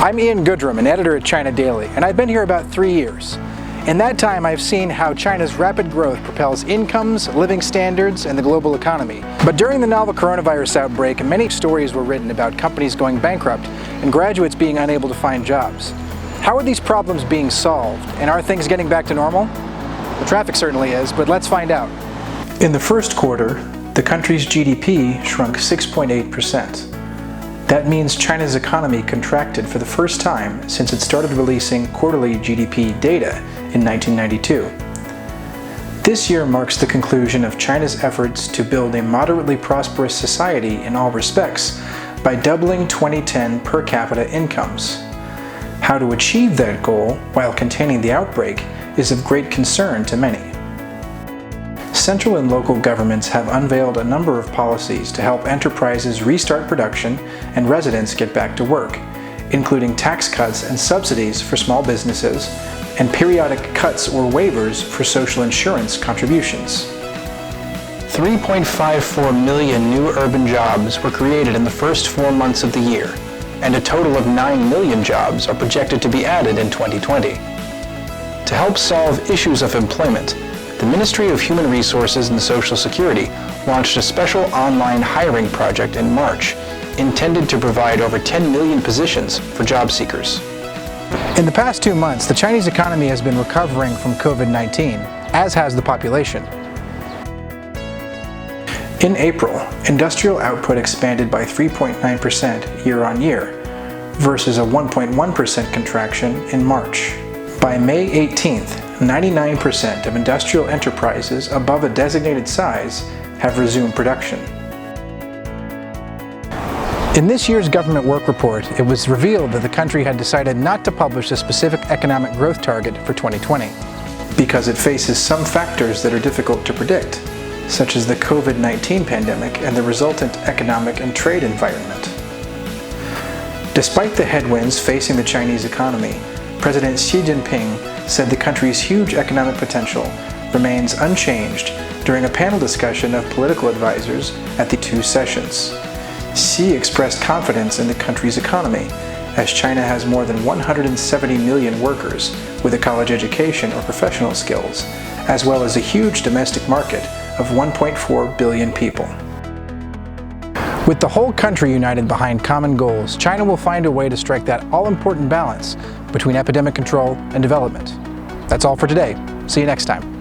I'm Ian Goodrum, an editor at China Daily, and I've been here about 3 years. In that time, I've seen how China's rapid growth propels incomes, living standards, and the global economy. But during the novel coronavirus outbreak, many stories were written about companies going bankrupt and graduates being unable to find jobs. How are these problems being solved, and are things getting back to normal? The traffic certainly is, but let's find out. In the first quarter, the country's GDP shrunk 6.8%. That means China's economy contracted for the first time since it started releasing quarterly GDP data in 1992. This year marks the conclusion of China's efforts to build a moderately prosperous society in all respects by doubling 2010 per capita incomes. How to achieve that goal while containing the outbreak is of great concern to many. Central and local governments have unveiled a number of policies to help enterprises restart production and residents get back to work, including tax cuts and subsidies for small businesses and periodic cuts or waivers for social insurance contributions. 3.54 million new urban jobs were created in the first 4 months of the year, and a total of 9 million jobs are projected to be added in 2020. To help solve issues of employment, the Ministry of Human Resources and Social Security launched a special online hiring project in March, intended to provide over 10 million positions for job seekers. In the past 2 months, the Chinese economy has been recovering from COVID-19, as has the population. In April, industrial output expanded by 3.9% year-on-year, versus a 1.1% contraction in March. By May 18th, 99% of industrial enterprises above a designated size have resumed production. In this year's government work report, it was revealed that the country had decided not to publish a specific economic growth target for 2020 because it faces some factors that are difficult to predict, such as the COVID-19 pandemic and the resultant economic and trade environment. Despite the headwinds facing the Chinese economy, President Xi Jinping said the country's huge economic potential remains unchanged during a panel discussion of political advisors at the 2 sessions. Xi expressed confidence in the country's economy, as China has more than 170 million workers with a college education or professional skills, as well as a huge domestic market of 1.4 billion people. With the whole country united behind common goals, China will find a way to strike that all-important balance between epidemic control and development. That's all for today. See you next time.